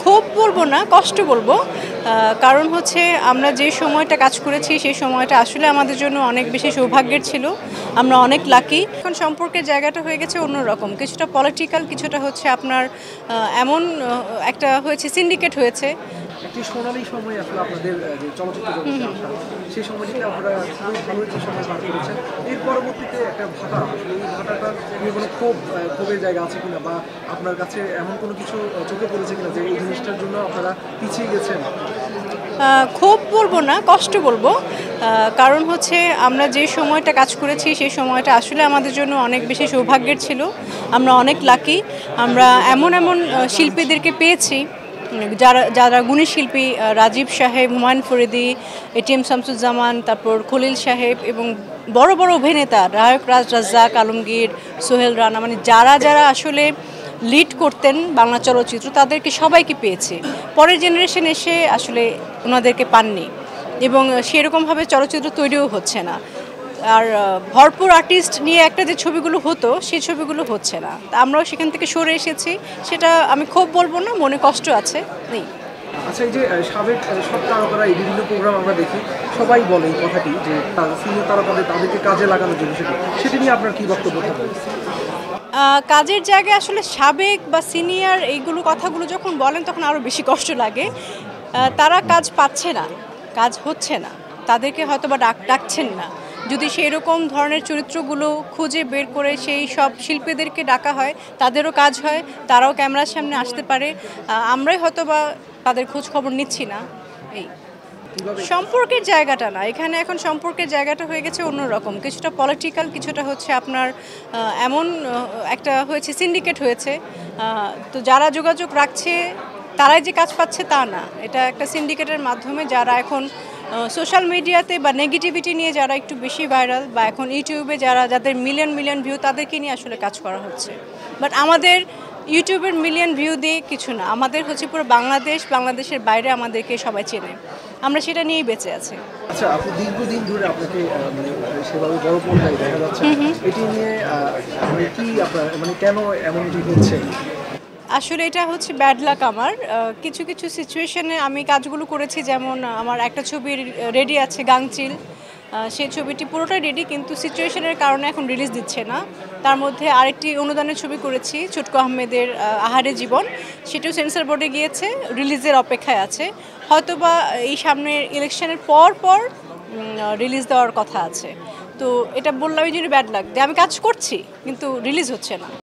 ক্ষোভ বলবো না, কষ্ট বলবো। কারণ হচ্ছে আমরা যে সময়টা কাজ করেছি সেই সময়টা আসলে আমাদের জন্য অনেক বেশি সৌভাগ্যের ছিল। আমরা অনেক লাকি। এখন সম্পর্কের জায়গাটা হয়ে গেছে অন্যরকম। কিছুটা পলিটিক্যাল, কিছুটা হচ্ছে আপনার এমন একটা হয়েছে, সিন্ডিকেট হয়েছে। একটি সোনালী সময় আসলে আপনাদের যে চলচ্চিত্র জগতে আসা, সেই সময়টিতে আপনারা খুবই ভালো একটি সময় পার করেছেন। এর পরবর্তীতে একটা ভাটা, আসলে এই ভাটাটা নিয়ে কোনো ক্ষোভের জায়গা আছে কিনা, বা আপনার কাছে এমন কোনো কিছু চোখে পড়েছে কিনা যে এই জিনিসটার জন্য আপনারা পিছিয়ে গেছেন? ক্ষোভ বলবো না, কষ্ট বলবো। কারণ হচ্ছে আমরা যে সময়টা কাজ করেছি সেই সময়টা আসলে আমাদের জন্য অনেক বেশি সৌভাগ্যের ছিল। আমরা অনেক লাকি। আমরা এমন এমন শিল্পীদেরকে পেয়েছি যারা যারা গুণী শিল্পী, রাজীব সাহেব, হুমায়ুন ফরিদি, এটিএম শামসুজ্জামান, তারপর খলিল সাহেব এবং বড় বড় অভিনেতা নায়ক রাজ রাজ্জাক, আলমগীর, সোহেল রানা, মানে যারা যারা আসলে লিড করতেন বাংলা চলচ্চিত্র, তাদেরকে সবাইকে পেয়েছে। পরের জেনারেশন এসে আসলে ওনাদেরকে পাননি এবং সেরকমভাবে চলচ্চিত্র তৈরিও হচ্ছে না। আর ভরপুর আর্টিস্ট নিয়ে একটা যে ছবিগুলো হতো সেই ছবিগুলো হচ্ছে না। আমরাও সেখান থেকে সরে এসেছি। সেটা আমি খুব বলবো না, মনে কষ্ট আছে নেই। আচ্ছা, এই যে সাবেক সব তারকারা এই বিভিন্ন প্রোগ্রাম আমরা দেখি, সবাই বলে এই কথাটি যে সিনিয়র তারকাদের তাদেরকে কাজে লাগানোর জন্য, সেটি নিয়ে আপনার কী বক্তব্য থাকবে? কাজের জায়গায় আসলে সাবেক বা সিনিয়র এইগুলো কথাগুলো যখন বলেন তখন আরও বেশি কষ্ট লাগে। তারা কাজ পাচ্ছে না, কাজ হচ্ছে না, তাদেরকে হয়তো বা ডাকছেন না। যদি সেই রকম ধরনের চরিত্রগুলো খুঁজে বের করে সেই সব শিল্পীদেরকে ডাকা হয়, তাদেরও কাজ হয়, তারাও ক্যামেরার সামনে আসতে পারে। আমরাই হয়তো বা তাদের খোঁজ খবর নিচ্ছি না। এই সম্পর্কের জায়গাটা না, এখানে এখন সম্পর্কের জায়গাটা হয়ে গেছে অন্যরকম। কিছুটা পলিটিক্যাল, কিছুটা হচ্ছে আপনার এমন একটা হয়েছে, সিন্ডিকেট হয়েছে। তো যারা যোগাযোগ রাখছে তারাই যে কাজ পাচ্ছে তা না, এটা একটা সিন্ডিকেটের মাধ্যমে যারা এখন সোশ্যাল মিডিয়াতে বা নেগেটিভিটি নিয়ে যারা একটু বেশি ভাইরাল, বা এখন ইউটিউবে যাদের মিলিয়ন মিলিয়ন ভিউ, তাদেরকে নিয়ে আসলে কাজ করা হচ্ছে। বাট আমাদের ইউটিউবের মিলিয়ন ভিউ দিয়ে কিছু না, আমাদের হচ্ছে পুরো বাংলাদেশের বাইরে আমাদেরকে সবাই চেনে, আমরা সেটা নিয়েই বেঁচে আছি। আচ্ছা, আপনি দীর্ঘদিন ধরে আপনাকে মানে সেভাবে বড় পর্দায় দেখা যাচ্ছে, এটি নিয়ে মানে কি আপনার মানে কেন এমনটি হচ্ছে? আসলে এটা হচ্ছে ব্যাড লাক আমার। কিছু কিছু সিচুয়েশনে আমি কাজগুলো করেছি, যেমন আমার একটা ছবি রেডি আছে, গাংচিল। সেই ছবিটি পুরোটাই রেডি, কিন্তু সিচুয়েশনের কারণে এখন রিলিজ দিচ্ছে না। তার মধ্যে আরেকটি অনুদানের ছবি করেছি, ছুটকু আহমেদের আহারে জীবন, সেটাও সেন্সর বোর্ডে গিয়েছে, রিলিজের অপেক্ষায় আছে। হয়তোবা এই সামনের ইলেকশনের পর পর রিলিজ দেওয়ার কথা আছে। তো এটা বললাম এই জন্য ব্যাড লাক, যে আমি কাজ করছি কিন্তু রিলিজ হচ্ছে না।